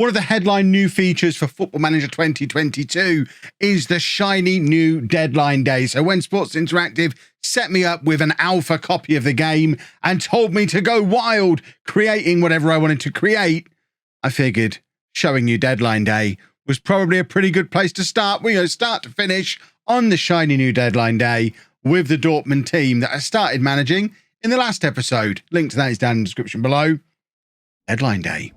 One of the headline new features for Football Manager 2022 is the shiny new deadline day. So when Sports Interactive set me up with an alpha copy of the game and told me to go wild, creating whatever I wanted to create, I figured showing you deadline day was probably a pretty good place to start. We go start to finish on the shiny new deadline day with the Dortmund team that I started managing in the last episode. Link to that is down in the description below. Deadline day.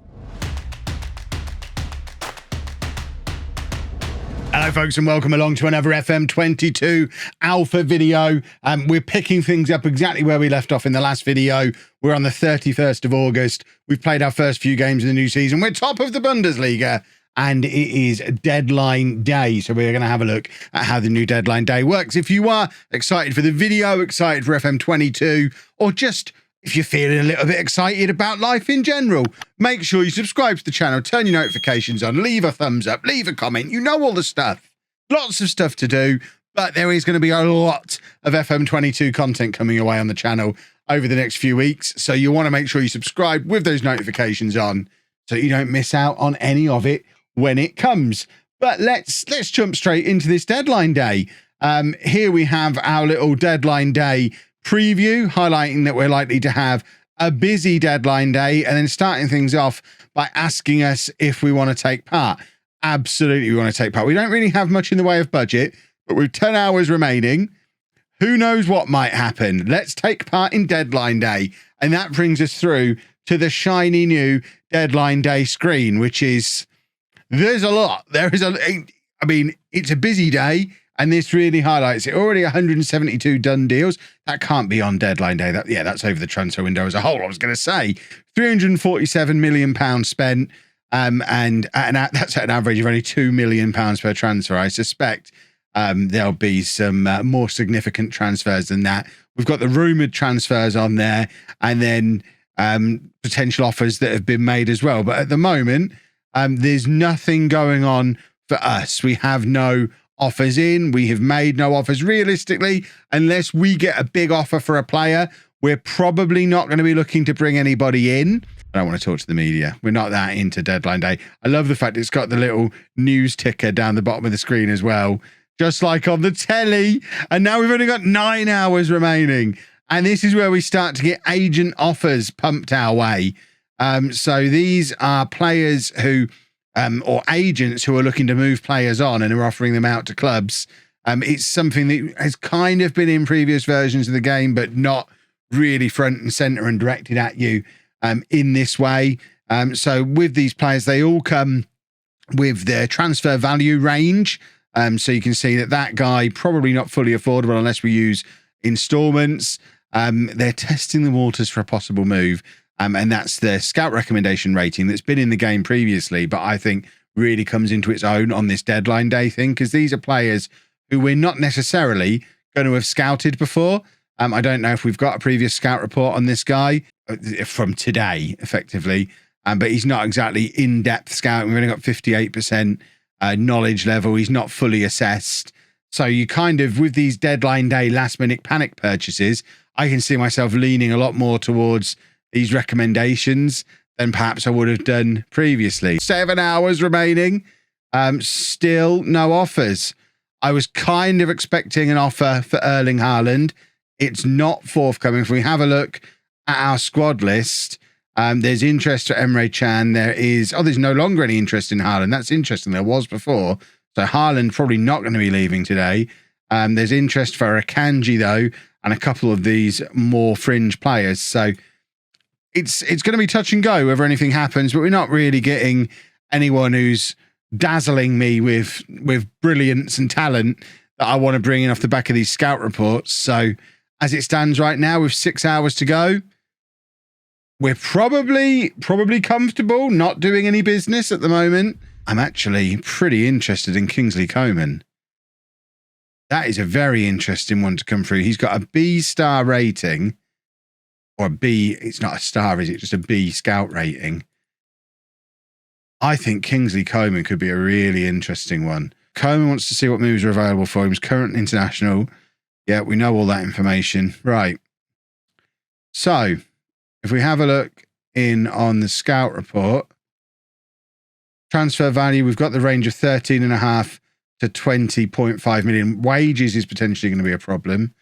Hello folks and welcome along to another FM22 alpha video. We're picking things up exactly where we left off in the last video. We're on the 31st of August. We've played our first few games in the new season. We're top of the Bundesliga and it is deadline day. So we're going to have a look at how the new deadline day works. If you are excited for the video, excited for FM22, or just if you're feeling a little bit excited about life in general, make sure you subscribe to the channel, turn your notifications on, leave a thumbs up, leave a comment. You know all the stuff. Lots of stuff to do, but there is going to be a lot of FM22 content coming away on the channel over the next few weeks. So you want to make sure you subscribe with those notifications on so you don't miss out on any of it when it comes. But let's jump straight into this deadline day. Here we have our little deadline day preview, highlighting that we're likely to have a busy deadline day, and then starting things off by asking us if we want to take part. Absolutely, we want to take part. We don't really have much in the way of budget, but with 10 hours remaining, who knows what might happen. Let's take part in deadline day. And that brings us through to the shiny new deadline day screen, which is, there's a lot. I mean, it's a busy day. And this really highlights it. Already 172 done deals. That can't be on deadline day. That's over the transfer window as a whole. I was going to say £347 million spent. And that's at an average of only £2 million per transfer. I suspect there'll be some more significant transfers than that. We've got the rumoured transfers on there and then potential offers that have been made as well. But at the moment, there's nothing going on for us. We have no offers in. We have made no offers. Realistically, unless we get a big offer for a player, we're probably not going to be looking to bring anybody in. I don't want to talk to the media. We're not that into deadline day. I love the fact it's got the little news ticker down the bottom of the screen as well, just like on the telly. And now we've only got 9 hours remaining. And this is where we start to get agent offers pumped our way. So these are players who or agents who are looking to move players on and are offering them out to clubs. It's something that has kind of been in previous versions of the game, but not really front and center and directed at you in this way. So with these players, they all come with their transfer value range. So you can see that guy probably not fully affordable unless we use installments. They're testing the waters for a possible move. And that's the scout recommendation rating that's been in the game previously, but I think really comes into its own on this deadline day thing, because these are players who we're not necessarily going to have scouted before. I don't know if we've got a previous scout report on this guy from today, effectively, but he's not exactly in-depth scouting. We've only got 58% knowledge level. He's not fully assessed. So you kind of, with these deadline day last-minute panic purchases, I can see myself leaning a lot more towards these recommendations than perhaps I would have done previously. 7 hours remaining. Still no offers. I was kind of expecting an offer for Erling Haaland. It's not forthcoming. If we have a look at our squad list, there's interest for Emre Can. There's no longer any interest in Haaland. That's interesting. There was before. So Haaland probably not going to be leaving today. There's interest for Akanji though, and a couple of these more fringe players. So it's going to be touch and go whether anything happens, but we're not really getting anyone who's dazzling me with brilliance and talent that I want to bring in off the back of these scout reports. So as it stands right now with 6 hours to go, we're probably comfortable not doing any business at the moment. I'm actually pretty interested in Kingsley Coman. That is a very interesting one to come through. He's got a B star rating. Or a B, it's not a star, is it? Just a B scout rating. I think Kingsley Coman could be a really interesting one. Coman wants to see what moves are available for him. He's current international. Yeah, we know all that information. Right. So, if we have a look in on the scout report, Transfer value, we've got the range of 13.5 to 20.5 million. Wages is potentially going to be a problem.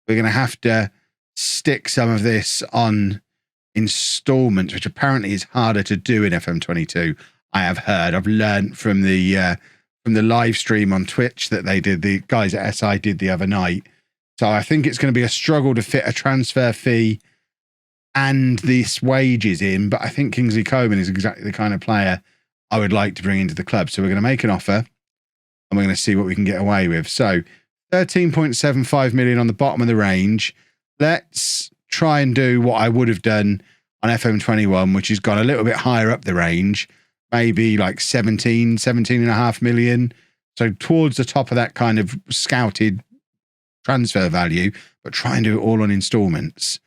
We're going to have to stick some of this on installments, which apparently is harder to do in FM22. I have heard. I've learned from the live stream on Twitch that they did, the guys at SI did the other night. So I think it's going to be a struggle to fit a transfer fee and this wages in. But I think Kingsley Coman is exactly the kind of player I would like to bring into the club. So we're going to make an offer and we're going to see what we can get away with. So 13.75 million on the bottom of the range. Let's try and do what I would have done on FM21, which has gone a little bit higher up the range, maybe like 17.5 million. So towards the top of that kind of scouted transfer value, but try and do it all on installments.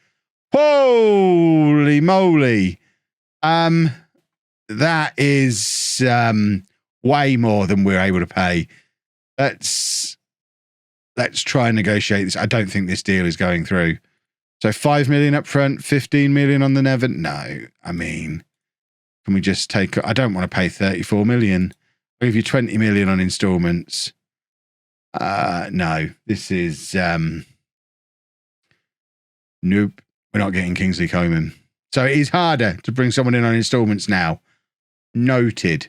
Holy moly. That is way more than we're able to pay. Let's try and negotiate this. I don't think this deal is going through. So 5 million up front, 15 million on the Never. No, I mean, can we just take, I don't want to pay 34 million. I'll give you 20 million on installments. No, this is, nope, we're not getting Kingsley Coman. So it is harder to bring someone in on installments now. Noted.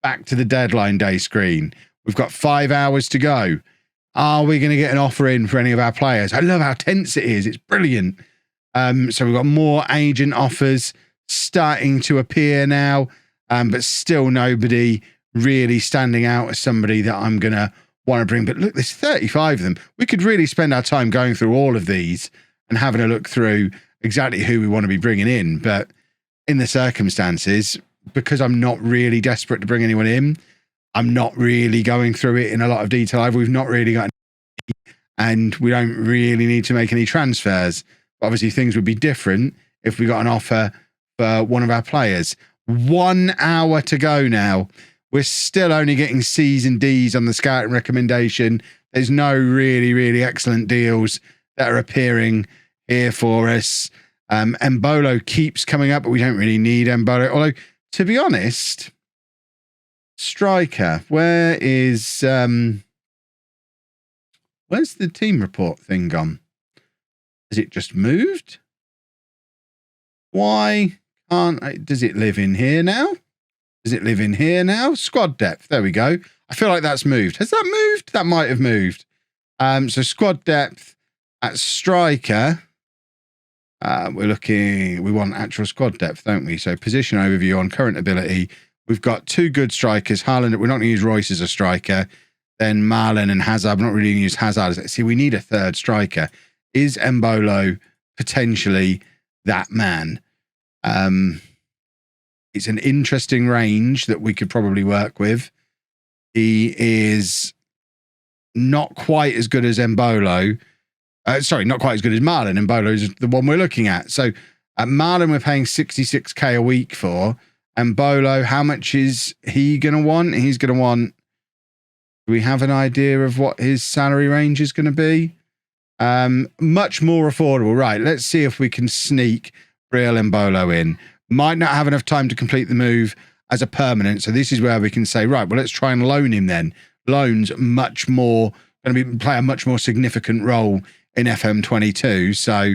Back to the deadline day screen. We've got 5 hours to go. Are we going to get an offer in for any of our players? I love how tense it is. It's brilliant. So we've got more agent offers starting to appear now, but still nobody really standing out as somebody that I'm going to want to bring. But look, there's 35 of them. We could really spend our time going through all of these and having a look through exactly who we want to be bringing in. But in the circumstances, because I'm not really desperate to bring anyone in, I'm not really going through it in a lot of detail. We've not really got any, and we don't really need to make any transfers. But obviously, things would be different if we got an offer for one of our players. 1 hour to go now. We're still only getting C's and D's on the scouting recommendation. There's no really, really excellent deals that are appearing here for us. Embolo keeps coming up, but we don't really need Embolo. Although, to be honest, striker, where's the team report thing gone? Has it just moved? Why can't I, does it live in here now? Does it live in here now? Squad depth. There we go. I feel like that's moved. Has that moved? That might have moved. So squad depth at striker. We want actual squad depth, don't we? So position overview on current ability. We've got two good strikers. Haaland, we're not going to use Royce as a striker. Then Marlon and Hazard. We're not really going to use Hazard. See, we need a third striker. Is Embolo potentially that man? It's an interesting range that we could probably work with. He is not quite as good as Embolo. Not quite as good as Marlon. Embolo is the one we're looking at. So at Marlon, we're paying 66k a week for. Embolo, how much is he going to want? He's going to want... Do we have an idea of what his salary range is going to be? Much more affordable. Right, let's see if we can sneak Brill Embolo in. Might not have enough time to complete the move as a permanent. So this is where we can say, right, well, let's try and loan him then. Loans much more, going to play a much more significant role in FM22. So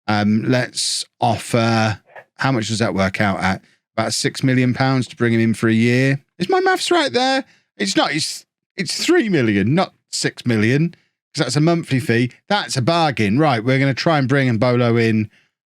let's offer, how much does that work out at? About £6 million to bring him in for a year. Is my maths right there? It's not, it's 3 million, not 6 million, because that's a monthly fee. That's a bargain. Right, we're going to try and bring Embolo in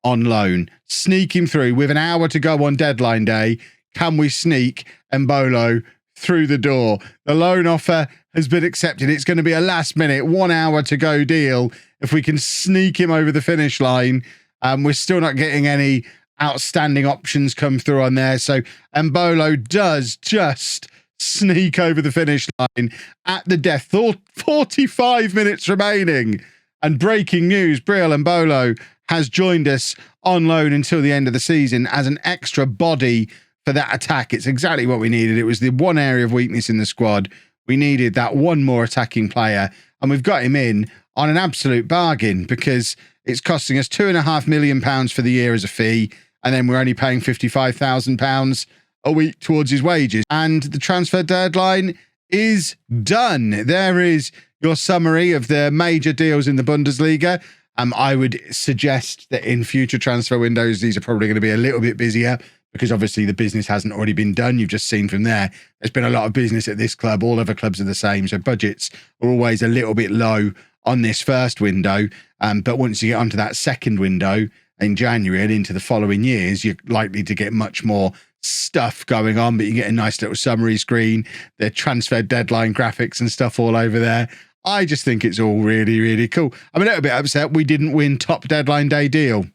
on loan. Sneak him through with an hour to go on deadline day. Can we sneak Embolo through the door? The loan offer has been accepted. It's going to be a last minute 1 hour to go deal. If we can sneak him over the finish line, we're still not getting any outstanding options come through on there. So Embolo does just sneak over the finish line at the death. 45 minutes remaining. And breaking news, Brill Embolo has joined us on loan until the end of the season as an extra body for that attack. It's exactly what we needed. It was the one area of weakness in the squad. We needed that one more attacking player, and we've got him in on an absolute bargain because it's costing us £2.5 million for the year as a fee, and then we're only paying £55,000 a week towards his wages. And the transfer deadline is done. There is your summary of the major deals in the Bundesliga. I would suggest that in future transfer windows, these are probably going to be a little bit busier because obviously the business hasn't already been done. You've just seen from there, there's been a lot of business at this club. All other clubs are the same. So budgets are always a little bit low on this first window. But once you get onto that second window in January and into the following years, you're likely to get much more stuff going on, but you get a nice little summary screen, the transfer deadline graphics and stuff all over there. I just think it's all really, really cool. I'm a little bit upset we didn't win top deadline day deal. Is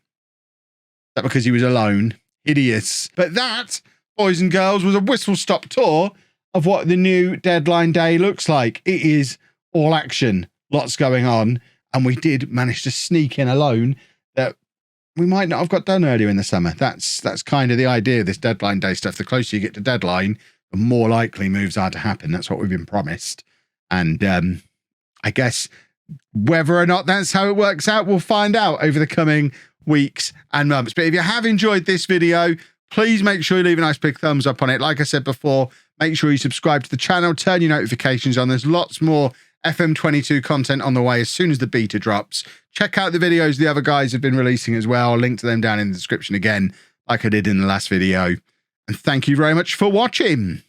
that because he was alone? Hideous. But that, boys and girls, was a whistle-stop tour of what the new deadline day looks like. It is all action, lots going on, and we did manage to sneak in a loan that we might not have got done earlier in the summer. That's kind of the idea of this deadline day stuff. The closer you get to deadline, the more likely moves are to happen. That's what we've been promised. And I guess whether or not that's how it works out, we'll find out over the coming weeks and months. But if you have enjoyed this video, please make sure you leave a nice big thumbs up on it. Like I said before, make sure you subscribe to the channel, turn your notifications on. There's lots more FM22 content on the way as soon as the beta drops. Check out the videos the other guys have been releasing as well. I'll link to them down in the description again, like I did in the last video. And thank you very much for watching.